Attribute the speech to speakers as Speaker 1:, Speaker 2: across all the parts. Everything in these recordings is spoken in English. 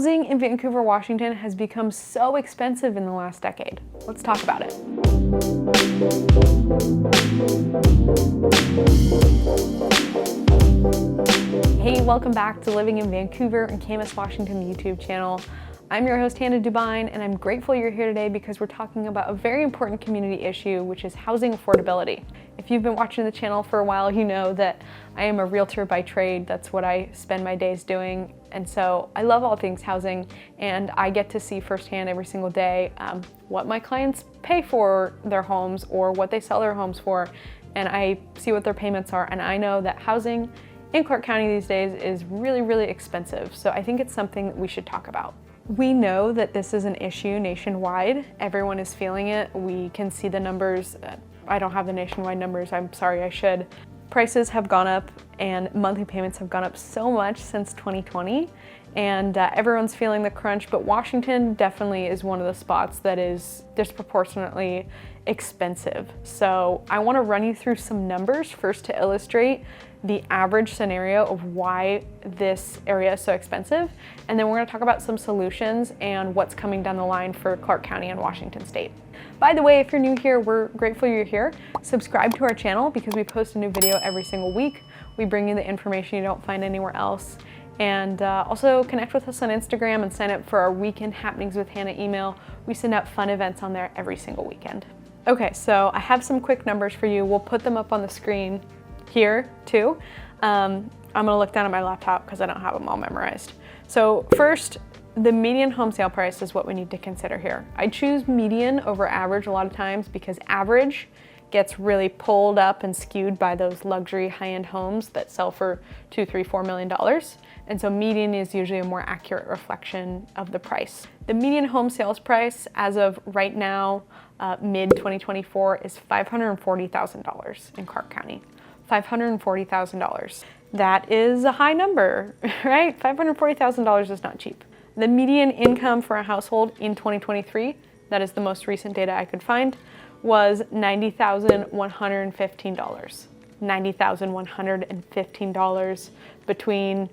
Speaker 1: Housing in Vancouver, Washington has become so expensive in the last decade. Let's talk about it. Hey, welcome back to Living in Vancouver and Camas, Washington YouTube channel. I'm your host, Hannah Dubyne, and I'm grateful you're here today because we're talking about a very important community issue, which is housing affordability. If you've been watching the channel for a while, you know that I am a realtor by trade. That's what I spend my days doing. And so I love all things housing, and I get to see firsthand every single day what my clients pay for their homes or what they sell their homes for. And I see what their payments are. And I know that housing in Clark County these days is really, really expensive. So I think it's something that we should talk about. We know that this is an issue nationwide. Everyone is feeling it. We can see the numbers. I don't have the nationwide numbers. I'm sorry, I should. Prices have gone up and monthly payments have gone up so much since 2020, and everyone's feeling the crunch, but Washington definitely is one of the spots that is disproportionately expensive. So I want to run you through some numbers first to illustrate the average scenario of why this area is so expensive, and then we're going to talk about some solutions and what's coming down the line for Clark County and Washington State. By the way, if you're new here, we're grateful you're here. Subscribe to our channel because we post a new video every single week. We bring you the information you don't find anywhere else. And also connect with us on Instagram and sign up for our Weekend Happenings with Hannah email. We send out fun events on there every single weekend. Okay, so I have some quick numbers for you. We'll put them up on the screen here too. I'm gonna look down at my laptop because I don't have them all memorized. So first, the median home sale price is what we need to consider here. I choose median over average a lot of times because average gets really pulled up and skewed by those luxury high-end homes that sell for $2, $3, $4 million. And so median is usually a more accurate reflection of the price. The median home sales price as of right now, mid-2024, is $540,000 in Clark County. $540,000. That is a high number, right? $540,000 is not cheap. The median income for a household in 2023, that is the most recent data I could find, was $90,115. $90,115 between,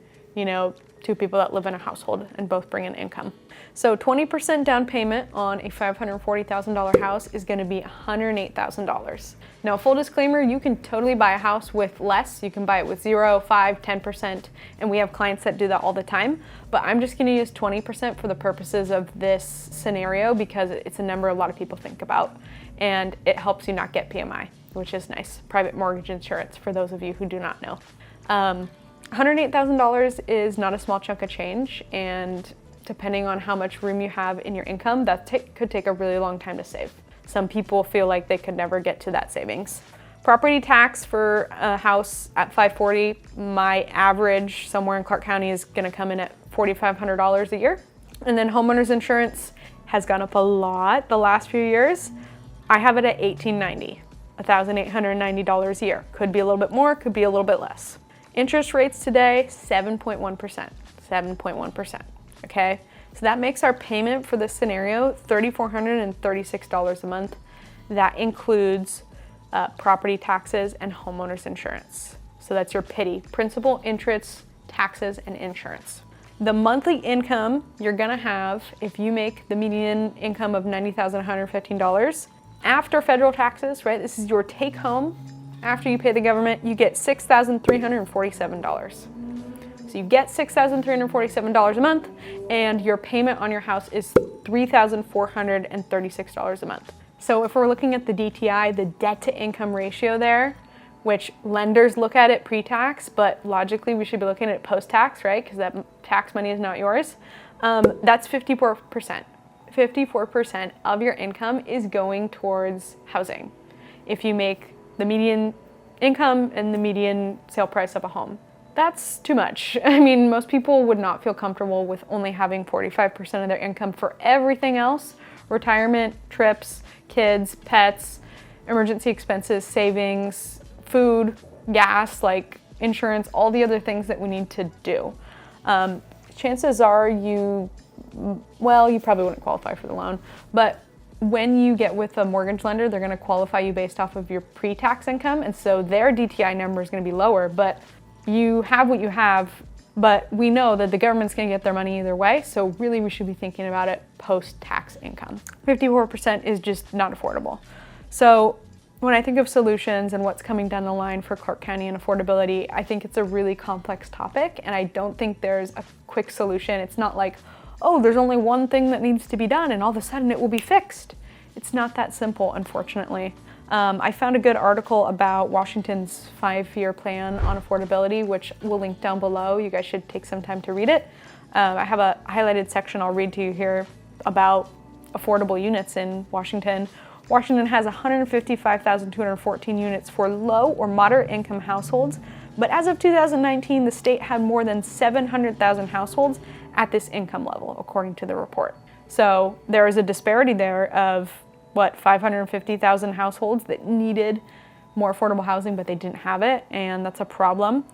Speaker 1: two people that live in a household and both bring in income. So 20% down payment on a $540,000 house is going to be $108,000. Now, full disclaimer, you can totally buy a house with less. You can buy it with 0, 5, 10%, and we have clients that do that all the time. But I'm just going to use 20% for the purposes of this scenario because it's a number a lot of people think about, and it helps you not get PMI, which is nice. Private mortgage insurance, for those of you who do not know. $108,000 is not a small chunk of change, and depending on how much room you have in your income, that could take a really long time to save. Some people feel like they could never get to that savings. Property tax for a house at $540,000, my average somewhere in Clark County is gonna come in at $4,500 a year. And then homeowners insurance has gone up a lot the last few years. I have it at $1,890, $1,890 a year. Could be a little bit more, could be a little bit less. Interest rates today, 7.1%, 7.1%, okay? So that makes our payment for this scenario $3,436 a month. That includes property taxes and homeowners insurance. So that's your PITI, principal, interest, taxes, and insurance. The monthly income you're gonna have if you make the median income of $90,115 after federal taxes, right? This is your take home. After you pay the government, you get $6,347. So you get $6,347 a month, and your payment on your house is $3,436 a month. So if we're looking at the DTI, the debt to income ratio there, which lenders look at it pre-tax, but logically we should be looking at it post-tax, right? Because that tax money is not yours. That's 54%. 54% of your income is going towards housing if you make the median income and the median sale price of a home. That's too much. I mean, most people would not feel comfortable with only having 45% of their income for everything else: retirement, trips, kids, pets, emergency expenses, savings, food, gas, like insurance, all the other things that we need to do. Chances are you probably wouldn't qualify for the loan, but when you get with a mortgage lender, they're going to qualify you based off of your pre-tax income, and so their DTI number is going to be lower, but you have what you have But we know that the government's gonna get their money either way, so really we should be thinking about it post-tax income. 54% is just not affordable. So when I think of solutions and what's coming down the line for Clark County and affordability, I think it's a really complex topic, and I don't think there's a quick solution. It's not like, oh, there's only one thing that needs to be done and all of a sudden it will be fixed. It's not that simple, unfortunately. I found a good article about Washington's 5-year plan on affordability, which we'll link down below. You guys should take some time to read it. I have a highlighted section I'll read to you here about affordable units in Washington. Washington has 155,214 units for low or moderate income households, but as of 2019, the state had more than 700,000 households at this income level, according to the report. So there is a disparity there of 550,000 households that needed more affordable housing, but they didn't have it, and that's a problem.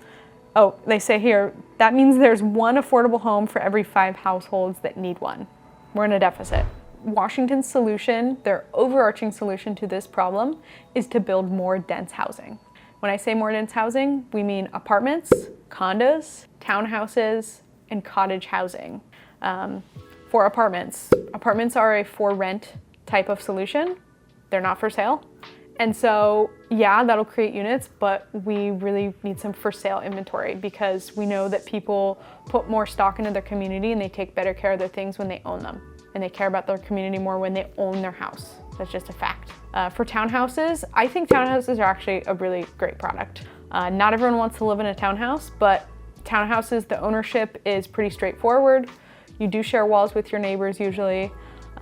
Speaker 1: Oh, they say here, that means there's one affordable home for every 5 households that need one. We're in a deficit. Washington's solution, their overarching solution to this problem, is to build more dense housing. When I say more dense housing, we mean apartments, condos, townhouses, and cottage housing. For apartments are a for rent type of solution. They're not for sale. And so, yeah, that'll create units, but we really need some for sale inventory because we know that people put more stock into their community and they take better care of their things when they own them. And they care about their community more when they own their house. That's just a fact. For townhouses, I think townhouses are actually a really great product. Not everyone wants to live in a townhouse, but townhouses, the ownership is pretty straightforward. You do share walls with your neighbors usually.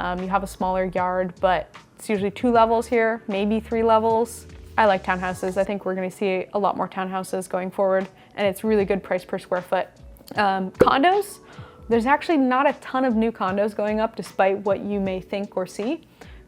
Speaker 1: You have a smaller yard, but it's usually 2 levels here, maybe 3 levels. I like townhouses. I think we're gonna see a lot more townhouses going forward, and it's really good price per square foot. Condos, there's actually not a ton of new condos going up despite what you may think or see.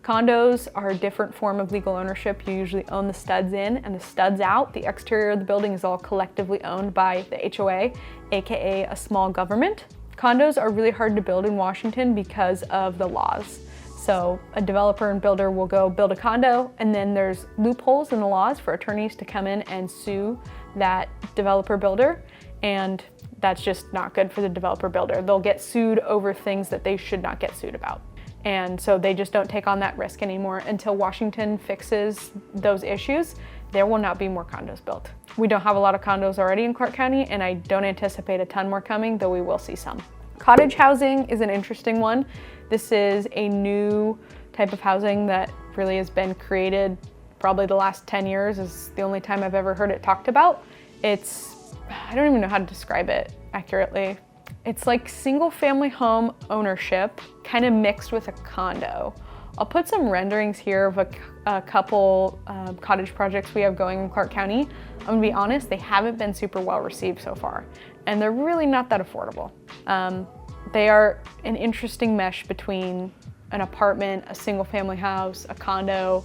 Speaker 1: Condos are a different form of legal ownership. You usually own the studs in and the studs out. The exterior of the building is all collectively owned by the HOA, AKA a small government. Condos are really hard to build in Washington because of the laws. So a developer and builder will go build a condo, and then there's loopholes in the laws for attorneys to come in and sue that developer builder, and that's just not good for the developer builder. They'll get sued over things that they should not get sued about. And so they just don't take on that risk anymore. Until Washington fixes those issues, there will not be more condos built. We don't have a lot of condos already in Clark County, and I don't anticipate a ton more coming, though we will see some. Cottage housing is an interesting one. This is a new type of housing that really has been created probably the last 10 years is the only time I've ever heard it talked about. I don't even know how to describe it accurately. It's like single family home ownership kind of mixed with a condo. I'll put some renderings here of a couple cottage projects we have going in Clark County. I'm gonna be honest, they haven't been super well received so far, and they're really not that affordable. They are an interesting mesh between an apartment, a single family house, a condo,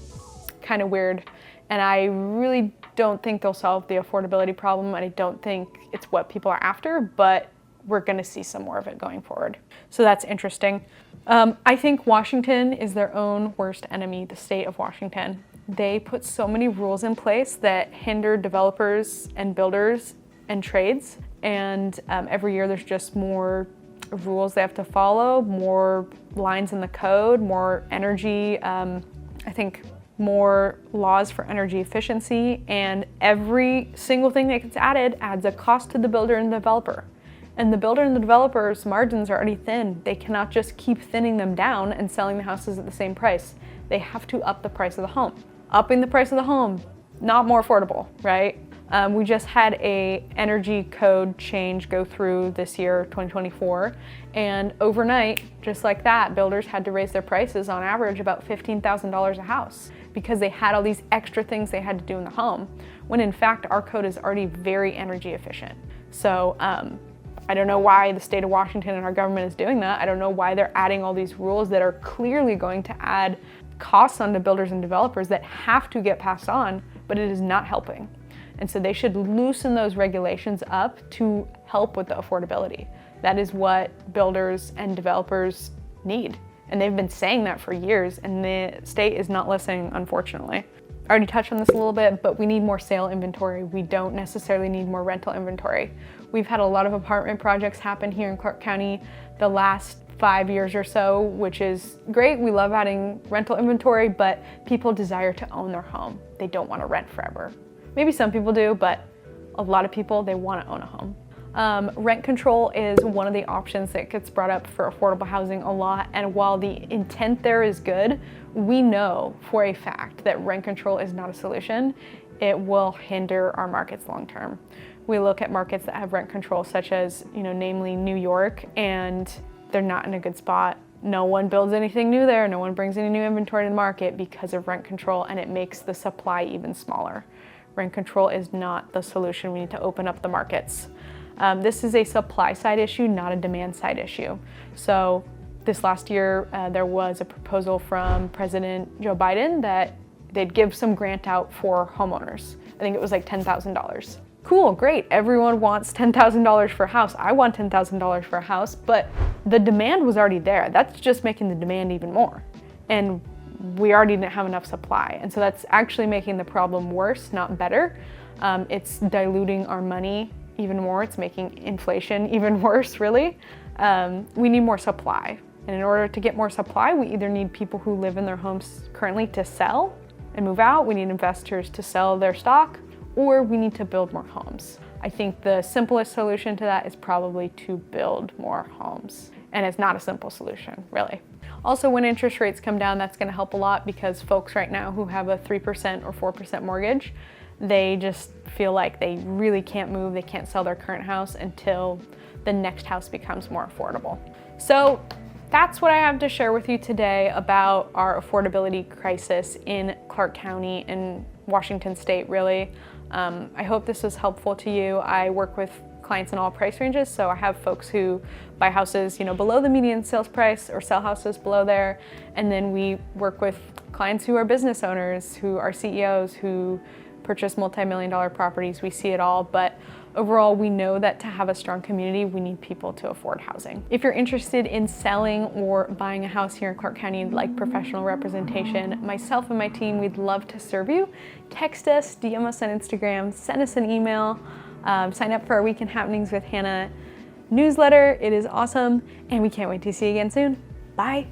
Speaker 1: kind of weird. And I really don't think they'll solve the affordability problem, and I don't think it's what people are after, but we're gonna see some more of it going forward. So that's interesting. I think Washington is their own worst enemy, the state of Washington. They put so many rules in place that hinder developers and builders and trades, and every year there's just more rules they have to follow, more lines in the code, more energy, I think more laws for energy efficiency, and every single thing that gets added adds a cost to the builder and the developer. And the builder and the developer's margins are already thin. They cannot just keep thinning them down and selling the houses at the same price. They have to up the price of the home. Upping the price of the home, not more affordable, right? We just had a energy code change go through this year, 2024, and overnight, just like that, builders had to raise their prices on average about $15,000 a house because they had all these extra things they had to do in the home, when in fact our code is already very energy efficient. So I don't know why the state of Washington and our government is doing that. I don't know why they're adding all these rules that are clearly going to add costs onto builders and developers that have to get passed on, but it is not helping. And so they should loosen those regulations up to help with the affordability. That is what builders and developers need. And they've been saying that for years, and the state is not listening, unfortunately. I already touched on this a little bit, but we need more sale inventory. We don't necessarily need more rental inventory. We've had a lot of apartment projects happen here in Clark County the last 5 years or so, which is great. We love adding rental inventory, but people desire to own their home. They don't want to rent forever. Maybe some people do, but a lot of people, they want to own a home. Rent control is one of the options that gets brought up for affordable housing a lot, and while the intent there is good, we know for a fact that rent control is not a solution. It will hinder our markets long term. We look at markets that have rent control, such as, namely New York, and they're not in a good spot. No one builds anything new there, no one brings any new inventory to the market because of rent control, and it makes the supply even smaller. Rent control is not the solution. We need to open up the markets. This is a supply side issue, not a demand side issue. So this last year, there was a proposal from President Joe Biden that they'd give some grant out for homeowners. I think it was like $10,000. Cool, great. Everyone wants $10,000 for a house. I want $10,000 for a house, but the demand was already there. That's just making the demand even more. And we already didn't have enough supply. And so that's actually making the problem worse, not better. It's diluting our money even more. It's making inflation even worse, really. We need more supply. And in order to get more supply, we either need people who live in their homes currently to sell and move out. We need investors to sell their stock, or we need to build more homes. I think the simplest solution to that is probably to build more homes. And it's not a simple solution, really. Also, when interest rates come down, that's gonna help a lot, because folks right now who have a 3% or 4% mortgage, they just feel like they really can't move, they can't sell their current house until the next house becomes more affordable. So that's what I have to share with you today about our affordability crisis in Clark County and Washington State, really. I hope this was helpful to you. I work with clients in all price ranges, so I have folks who buy houses, below the median sales price or sell houses below there, and then we work with clients who are business owners, who are CEOs, who purchase multi-million-dollar properties. We see it all, but overall, we know that to have a strong community, we need people to afford housing. If you're interested in selling or buying a house here in Clark County and like professional representation, myself and my team, we'd love to serve you. Text us, DM us on Instagram, send us an email, sign up for our Weekend Happenings with Hannah newsletter. It is awesome, and we can't wait to see you again soon. Bye.